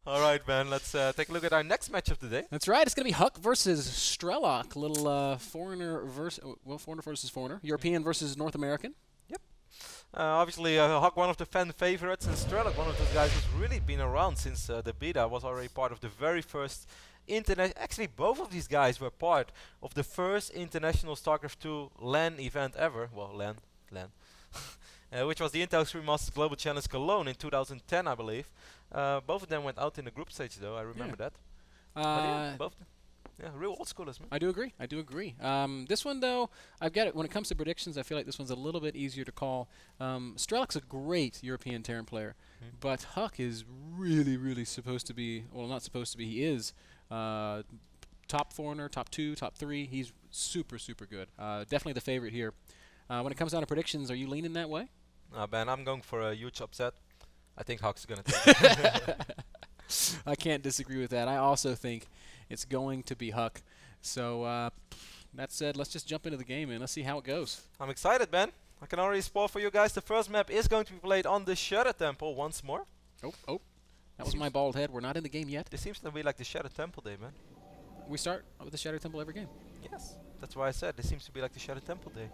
All right, man. Let's take a look at our next match of the day. That's right. It's going to be HuK versus Strelok. Little foreigner versus foreigner versus foreigner. European versus North American. Yep. Obviously, HuK, one of the fan favorites, and Strelok, one of those guys who's really been around since the beta. Was already part of the very first internet. Actually, both of these guys were part of the first international StarCraft 2 LAN event ever. Well, LAN. Which was the Intel Extreme Masters Global Challenge Cologne in 2010, I believe. Both of them went out in the group stage, though. I remember that. But yeah, both. Yeah, real old schoolers, man. I do agree. I do agree. This one, though, I've got it. When it comes to predictions, I feel like this one's a little bit easier to call. Strelok's a great European Terran player, but HuK is really, really supposed to be. Well, not supposed to be. He is top foreigner, top 2, top 3. He's super, super good. Definitely the favorite here. When it comes down to predictions, are you leaning that way? Ben, I'm going for a huge upset. I think HuK's going to take it. I can't disagree with that. I also think it's going to be HuK. So that said, let's just jump into the game and let's see how it goes. I'm excited, Ben. I can already spoil for you guys. The first map is going to be played on the Shadow Temple once more. Oh. That was my bald head. We're not in the game yet. This seems to be like the Shadow Temple day, man. We start with the Shadow Temple every game. Yes, that's why I said this seems to be like the Shadow Temple day.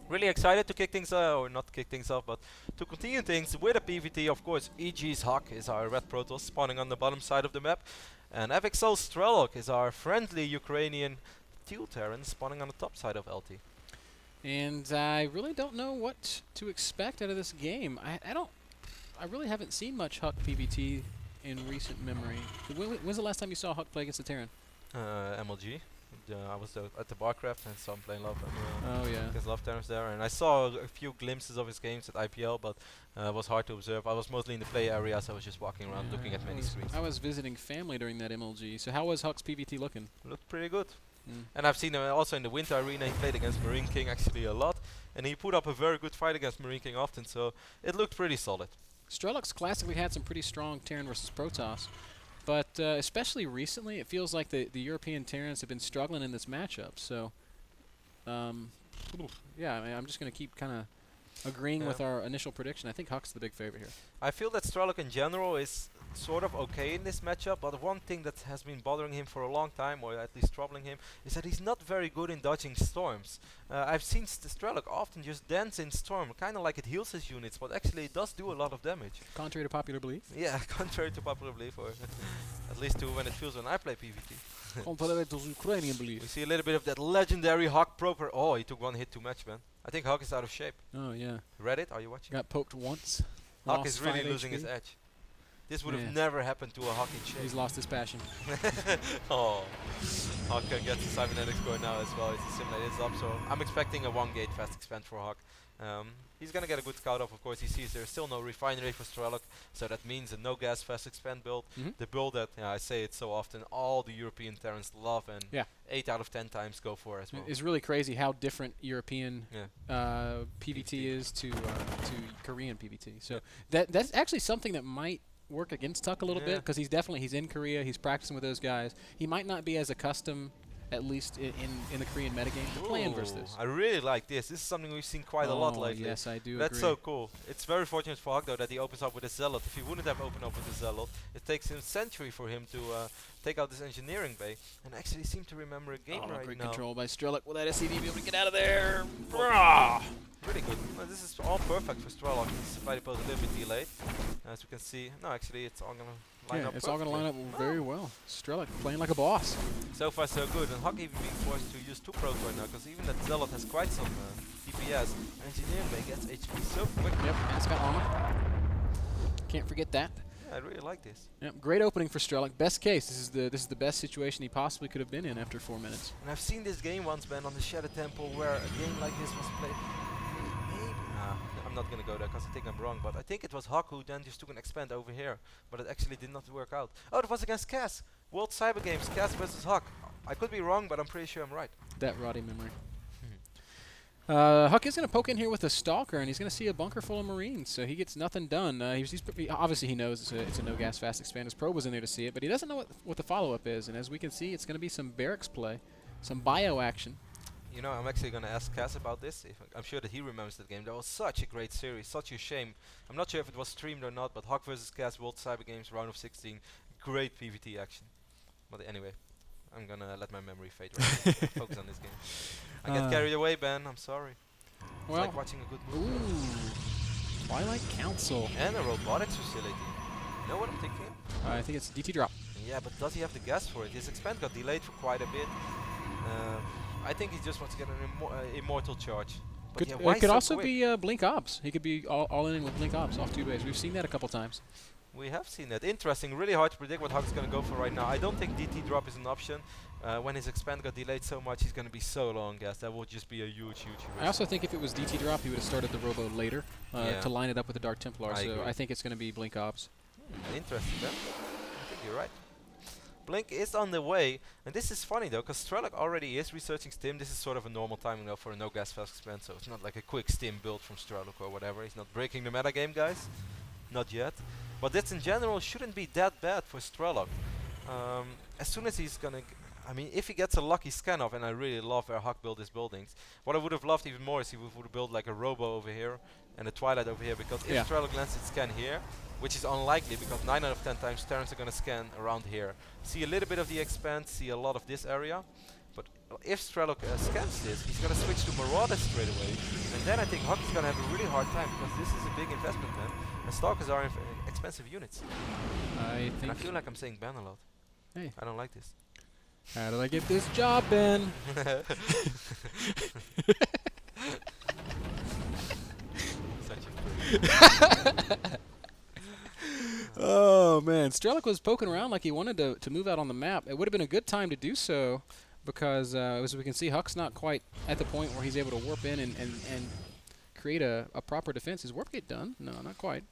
Really excited to kick things or not kick things off, but to continue things with a PvT. Of course, EG's HuK is our red Protoss spawning on the bottom side of the map, and FXL's Strelok is our friendly Ukrainian Teal Terran spawning on the top side of LT. And I really don't know what to expect out of this game. I really haven't seen much HuK PvT in recent memory. When's the last time you saw HuK play against the Terran? MLG. I was at the Barcraft and saw him playing Love. Against Love Terrans there, and I saw a few glimpses of his games at IPL, but it was hard to observe. I was mostly in the play area, so I was just walking around looking at many screens. I was visiting family during that MLG. So how was HuK's PvT looking? Looked pretty good. And I've seen him also in the Winter Arena. He played against Marine King actually a lot, and he put up a very good fight against Marine King often, so it looked pretty solid. Strelok's classically had some pretty strong Terran versus Protoss. But especially recently, it feels like the European Terrans have been struggling in this matchup. So, yeah, I mean, I'm just going to keep kind of agreeing with our initial prediction. I think HuK's the big favorite here. I feel that Strelok in general is sort of okay in this matchup, but one thing that has been bothering him for a long time, or at least troubling him, is that he's not very good in dodging storms. I've seen Strelok often just dance in storm, kind of like it heals his units, but actually it does do a lot of damage. Contrary to popular belief? Yeah, contrary to popular belief, or at least to when it feels when I play PvT. Contrary to Ukrainian belief. We see a little bit of that legendary HuK proper. Oh, he took one hit too much, man. I think HuK is out of shape. Oh, yeah. Reddit, are you watching? Got poked once. HuK is really losing his edge. This would have never happened to a HuK in shape. He's lost his passion. Oh. HuK gets the cybernetics going now as well. It's a simulated up, so I'm expecting a 1-gate fast expand for HuK. He's gonna get a good scout off, of course. He sees there's still no refinery for Strelok, so that means a no-gas fast expand build. The build that, I say it so often, all the European Terrans love and 8 out of 10 times go for as well. It's really crazy how different European PvT is to Korean PvT. So that's actually something that might work against HuK a little bit, because he's in Korea, he's practicing with those guys. He might not be as accustomed, at least in the Korean metagame, to playing versus this. I really like this. This is something we've seen quite a lot lately. Yes, I do That's agree. so cool. It's very fortunate for HuK, though, that he opens up with a Zealot. If he wouldn't have opened up with a Zealot, it takes him a century for him to take out this engineering bay, and actually seem to remember a game right great now. control by Strelok. Will that SCV be able to get out of there? Really good. Well, this is all perfect for Strelok. His fight pose a little bit delayed. As we can see, no, actually, it's all gonna line up. It's all gonna line up very well. Strelok playing like a boss. So far, so good. And HuK even being forced to use 2 probes right now, because even that Zealot has quite some DPS. Engineering bay gets HP so quick. Yep, and it's got armor. Can't forget that. Yeah, I really like this. Yep, great opening for Strelok. Best case. This is the best situation he possibly could have been in after 4 minutes. And I've seen this game once, Ben, on the Shadow Temple, where a game like this was played. I'm not gonna go there because I think I'm wrong, but I think it was HuK who then just took an expand over here, but it actually did not work out. Oh, it was against Cass. World Cyber Games, Cass versus HuK. I could be wrong, but I'm pretty sure I'm right. That Roddy memory. HuK is going to poke in here with a Stalker, and he's going to see a bunker full of Marines, so he gets nothing done. Obviously, he knows it's a no-gas fast expand. His probe was in there to see it, but he doesn't know what the follow-up is, and as we can see, it's going to be some barracks play, some bio action. You know, I'm actually gonna ask Cass about this. I'm sure that he remembers that game. That was such a great series, such a shame. I'm not sure if it was streamed or not, but HuK versus Cass World Cyber Games round of 16, great PvT action. But anyway, I'm gonna let my memory fade right now. Focus on this game. I get carried away, Ben. I'm sorry. Well, It's like watching a good movie. Ooh, Twilight Council. And a robotics facility. You know what I'm thinking? I think it's DT drop. Yeah, but does he have the gas for it? His expand got delayed for quite a bit. I think he just wants to get an immortal charge. But yeah, why It could so also quick? be Blink Ops. He could be all in with Blink Ops off 2 base. We've seen that a couple times. We have seen that. Interesting. Really hard to predict what HuK's going to go for right now. I don't think DT drop is an option. When his expand got delayed so much, he's going to be so low on gas. That would just be a huge risk. I also think if it was DT drop, he would have started the Robo later to line it up with the Dark Templar. I agree. I think it's going to be Blink Ops. Interesting, Ben. I think you're right. Blink is on the way, and this is funny though, because Strelok already is researching Stim. This is sort of a normal timing though for a no gas fast expand, so it's not like a quick Stim build from Strelok or whatever. He's not breaking the meta game, guys. Not yet. But this in general shouldn't be that bad for Strelok. As soon as he's gonna, I mean, if he gets a lucky scan off, and I really love where HuK built his buildings. What I would have loved even more is he would build like a Robo over here and a Twilight over here, because if Strelok lands its scan here, which is unlikely because 9 out of 10 times Terrans are going to scan around here. See a little bit of the expand, see a lot of this area. But if Strelok scans this, he's going to switch to Marauders straight away. And then I think HuK is going to have a really hard time, because this is a big investment, man. And Stalkers are expensive units. And I feel like I'm saying ban a lot. Hey. I don't like this. How did I get this job, Ben? Such a prick. Oh man, Strelok was poking around like he wanted to move out on the map. It would have been a good time to do so, because as we can see, HuK's not quite at the point where he's able to warp in and create a proper defense. Is warp gate done? No, not quite.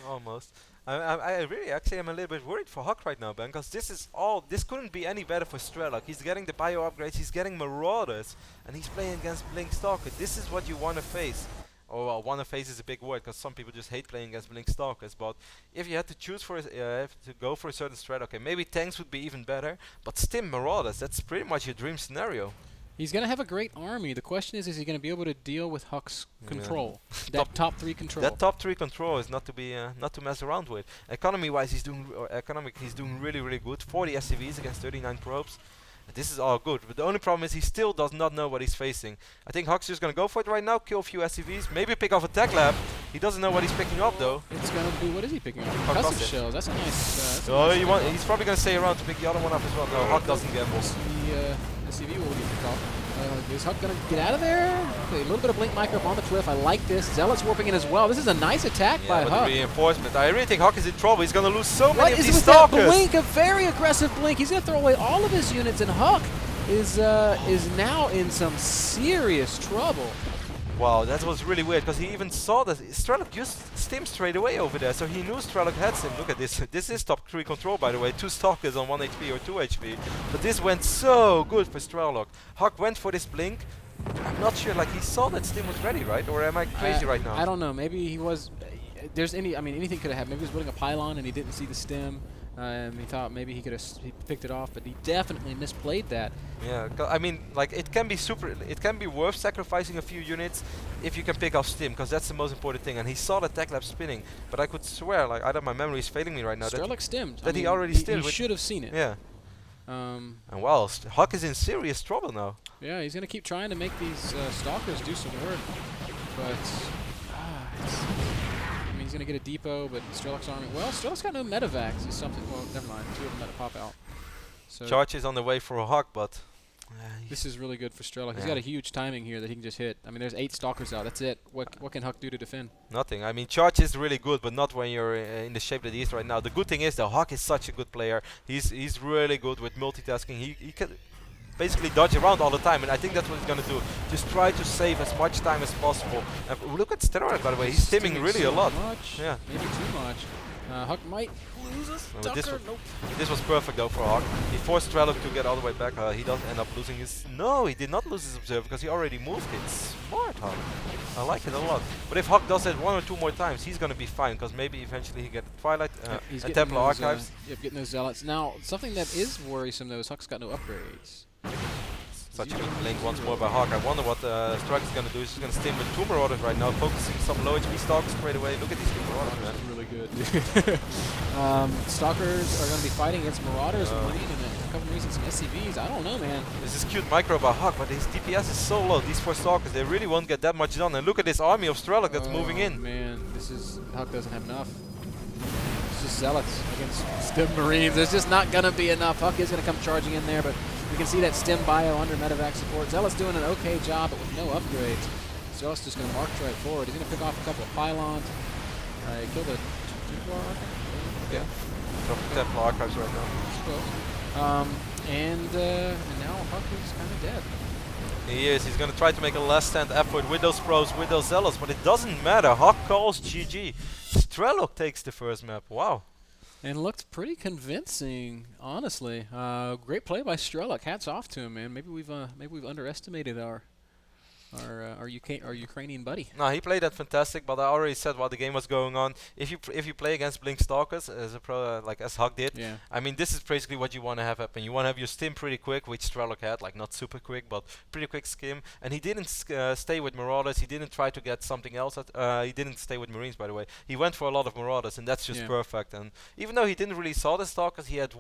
Almost. I really actually am a little bit worried for HuK right now, Ben, because this couldn't be any better for Strelok. He's getting the bio upgrades, he's getting Marauders, and he's playing against Blink Stalker. This is what you want to face. Oh well, want to face is a big word, because some people just hate playing against Blink Stalkers. But if you had to choose for to go for a certain strat, okay, maybe tanks would be even better. But Stim Marauders, that's pretty much your dream scenario. He's going to have a great army. The question is he going to be able to deal with HuK's control? That top 3 control. That top 3 control is not to mess around with. Economy-wise, he's doing really good. 40 SCVs against 39 probes. This is all good, but the only problem is he still does not know what he's facing. I think HuK's just gonna go for it right now, kill a few SCVs, maybe pick off a tech lab. He doesn't know what he's picking up though. It's gonna be, what is he picking up? Custom shells. That's a nice. He's probably gonna stay around to pick the other one up as well. No, HuK doesn't gamble. The SCV will get picked off. Is HuK gonna get out of there? Okay, a little bit of blink micro up on the cliff. I like this. Zealot's warping in as well. This is a nice attack by HuK. Reinforcement. I really think HuK is in trouble. He's gonna lose so many of these with stalkers. That blink? A very aggressive blink. He's gonna throw away all of his units, and HuK is now in some serious trouble. Wow, that was really weird, because he even saw that Strelok used Stim straight away over there, so he knew Strelok had Stim. Look at this. This is top 3 control, by the way. 2 stalkers on 1 HP or 2 HP. But this went so good for Strelok. HuK went for this blink. I'm not sure, like he saw that Stim was ready, right? Or am I crazy right now? I don't know. Maybe he was. Anything could have happened. Maybe he was building a pylon and he didn't see the Stim. He thought maybe he picked it off, but he definitely misplayed that. Yeah, I mean, like it can be worth sacrificing a few units if you can pick off Stim, because that's the most important thing. And he saw the tech lab spinning, but I could swear, like either my memory is failing me right now. Strelok stimmed. That he already stimmed. He should have seen it. Yeah. And well, HuK is in serious trouble now. Yeah, he's gonna keep trying to make these stalkers do some work, but he's going to get a depot, but Strelok's army... Well, Strelok's got no medevacs. Is something... Well, never mind. 2 of them had to pop out. So Charge is on the way for HuK, but... this is really good for Strelok. He's got a huge timing here that he can just hit. I mean, there's 8 stalkers out. That's it. What can HuK do to defend? Nothing. I mean, Charge is really good, but not when you're in the shape that he is right now. The good thing is that HuK is such a good player. He's really good with multitasking. He can basically dodge around all the time, and I think that's what he's going to do. Just try to save as much time as possible. Look at Strelok, by the way. He's stimming really so a lot. Much. Yeah. Maybe too much. HuK might lose a stalker. This was perfect though for HuK. He forced Strelok to get all the way back. He doesn't end up losing his... No, he did not lose his observer because he already moved it. Smart HuK. I like it a lot. But if HuK does it 1 or 2 more times, he's going to be fine, because maybe eventually he get Twilight and Templar Archives. Getting those Zealots. Now, something that is worrisome though is HuK's got no upgrades. such a good blink once more by HuK. I wonder what Strelok is going to do. He's going to stim with 2 Marauders right now, focusing some low HP Stalkers straight away. Look at these 2 Marauders, man. Really good. Stalkers are going to be fighting against Marauders, Marine, and a couple of reasons some SCVs. I don't know, man. This is cute micro by HuK, but his DPS is so low. These 4 Stalkers, they really won't get that much done. And look at this army of Strelok that's moving in. Man, this is HuK doesn't have enough. It's just Zealots against Stim Marines. There's just not going to be enough. HuK is going to come charging in there, but you can see that Stim bio under medevac support. Zealots doing an okay job, but with no upgrades. Zealots just going to march right forward. He's going to pick off a couple of pylons. He killed a Templar, I think. Yeah. Dropping Templar archives right now. And now HuK is kind of dead. He is. He's going to try to make a last stand effort with those pros, with those zealots, but it doesn't matter. HuK calls GG. Strelok takes the first map. Wow. And looked pretty convincing, honestly. Great play by Strelok. Hats off to him, man. Maybe we've underestimated our Ukrainian buddy. No, he played that fantastic, but I already said while the game was going on, if you play against Blink Stalkers as a pro, like as HuK did, Yeah. I mean this is basically what you want to have happen. You want to have your stim pretty quick, which Strelok had, like not super quick, but pretty quick skim. And he didn't stay with Marauders. He didn't try to get something else. He didn't stay with Marines, by the way. He went for a lot of Marauders, and that's just perfect. And even though he didn't really saw the Stalkers, he had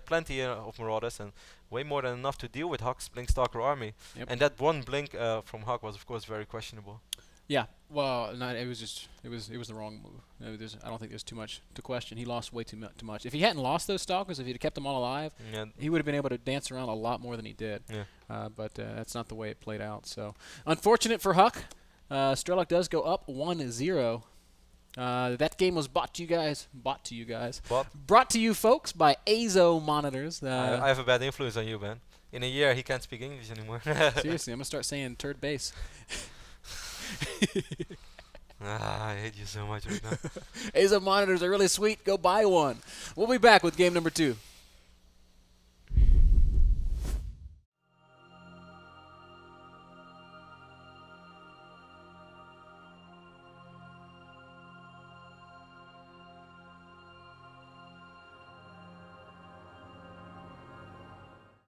plenty of Marauders and way more than enough to deal with HuK's Blink Stalker army. Yep. And that one blink from HuK was of course very questionable. Yeah, well, it was the wrong move. I don't think there's too much to question. He lost way too much. If he hadn't lost those Stalkers, if he'd kept them all alive, he would have been able to dance around a lot more than he did. Yeah. But that's not the way it played out. So unfortunate for HuK. Strelok does go up 1-0. That game was brought to you guys, brought to you folks by Azo monitors. I have a bad influence on you, man. In a year, he can't speak English anymore. Seriously, I'm gonna start saying third base. I hate you so much right now. Azo monitors are really sweet. Go buy one. We'll be back with game number 2.